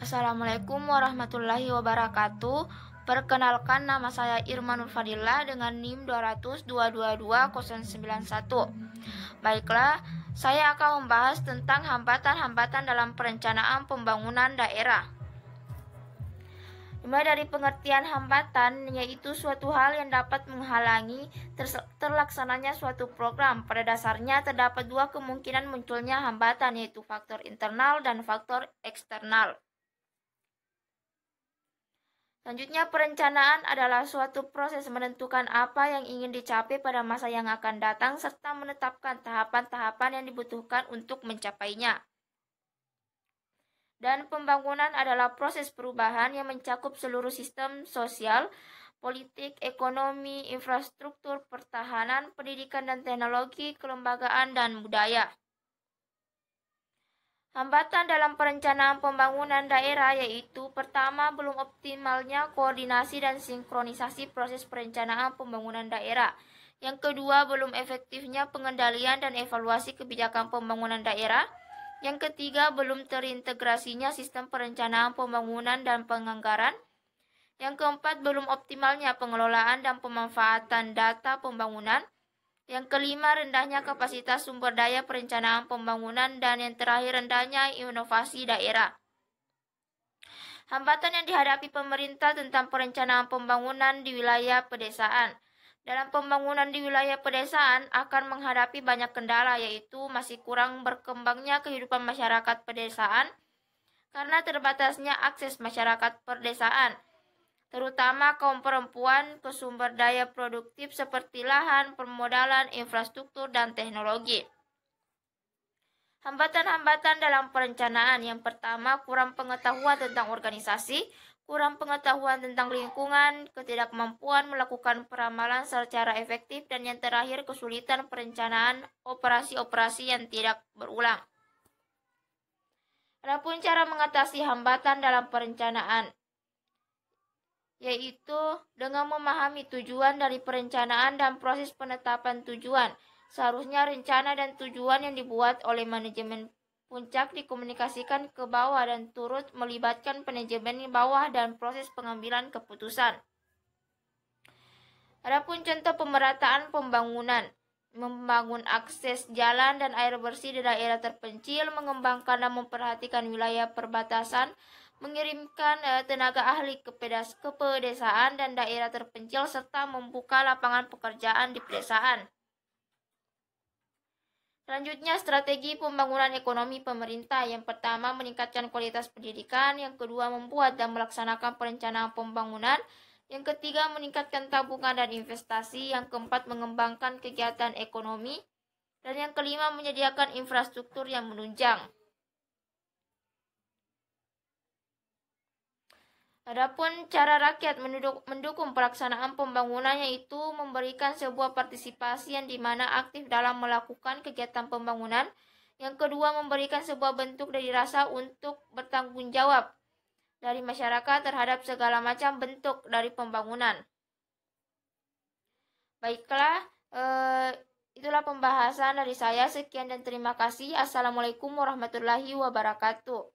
Assalamualaikum warahmatullahi wabarakatuh. Perkenalkan, nama saya Irma Nurfadillah dengan NIM 200222091. Baiklah, saya akan membahas tentang hambatan-hambatan dalam perencanaan pembangunan daerah. Dimulai dari pengertian hambatan, yaitu suatu hal yang dapat menghalangi terlaksananya suatu program. Pada dasarnya terdapat dua kemungkinan munculnya hambatan, yaitu faktor internal dan faktor eksternal. Selanjutnya, perencanaan adalah suatu proses menentukan apa yang ingin dicapai pada masa yang akan datang serta menetapkan tahapan-tahapan yang dibutuhkan untuk mencapainya. Dan pembangunan adalah proses perubahan yang mencakup seluruh sistem sosial, politik, ekonomi, infrastruktur, pertahanan, pendidikan dan teknologi, kelembagaan, dan budaya. Hambatan dalam perencanaan pembangunan daerah yaitu pertama, belum optimalnya koordinasi dan sinkronisasi proses perencanaan pembangunan daerah. Yang kedua, belum efektifnya pengendalian dan evaluasi kebijakan pembangunan daerah. Yang ketiga, belum terintegrasinya sistem perencanaan pembangunan dan penganggaran. Yang keempat, belum optimalnya pengelolaan dan pemanfaatan data pembangunan. Yang kelima, rendahnya kapasitas sumber daya perencanaan pembangunan. Dan yang terakhir, rendahnya inovasi daerah. Hambatan yang dihadapi pemerintah tentang perencanaan pembangunan di wilayah pedesaan. Dalam pembangunan di wilayah pedesaan akan menghadapi banyak kendala, yaitu masih kurang berkembangnya kehidupan masyarakat pedesaan karena terbatasnya akses masyarakat pedesaan, terutama kaum perempuan, ke sumber daya produktif seperti lahan, permodalan, infrastruktur, dan teknologi. Hambatan-hambatan dalam perencanaan. Yang pertama, kurang pengetahuan tentang organisasi, kurang pengetahuan tentang lingkungan, ketidakmampuan melakukan peramalan secara efektif, dan yang terakhir, kesulitan perencanaan operasi-operasi yang tidak berulang. Adapun cara mengatasi hambatan dalam perencanaan, yaitu dengan memahami tujuan dari perencanaan dan proses penetapan tujuan. Seharusnya rencana dan tujuan yang dibuat oleh manajemen puncak dikomunikasikan ke bawah dan turut melibatkan manajemen bawah dan proses pengambilan keputusan. Adapun contoh pemerataan pembangunan, membangun akses jalan dan air bersih di daerah terpencil, mengembangkan dan memperhatikan wilayah perbatasan, mengirimkan tenaga ahli ke pedesaan dan daerah terpencil, serta membuka lapangan pekerjaan di pedesaan. Selanjutnya, strategi pembangunan ekonomi pemerintah. Yang pertama, meningkatkan kualitas pendidikan. Yang kedua, membuat dan melaksanakan perencanaan pembangunan. Yang ketiga, meningkatkan tabungan dan investasi. Yang keempat, mengembangkan kegiatan ekonomi. Dan yang kelima, menyediakan infrastruktur yang menunjang. Adapun cara rakyat mendukung pelaksanaan pembangunan, yaitu memberikan sebuah partisipasi yang dimana aktif dalam melakukan kegiatan pembangunan. Yang kedua, memberikan sebuah bentuk dari rasa untuk bertanggung jawab dari masyarakat terhadap segala macam bentuk dari pembangunan. Baiklah, itulah pembahasan dari saya. Sekian dan terima kasih. Assalamualaikum warahmatullahi wabarakatuh.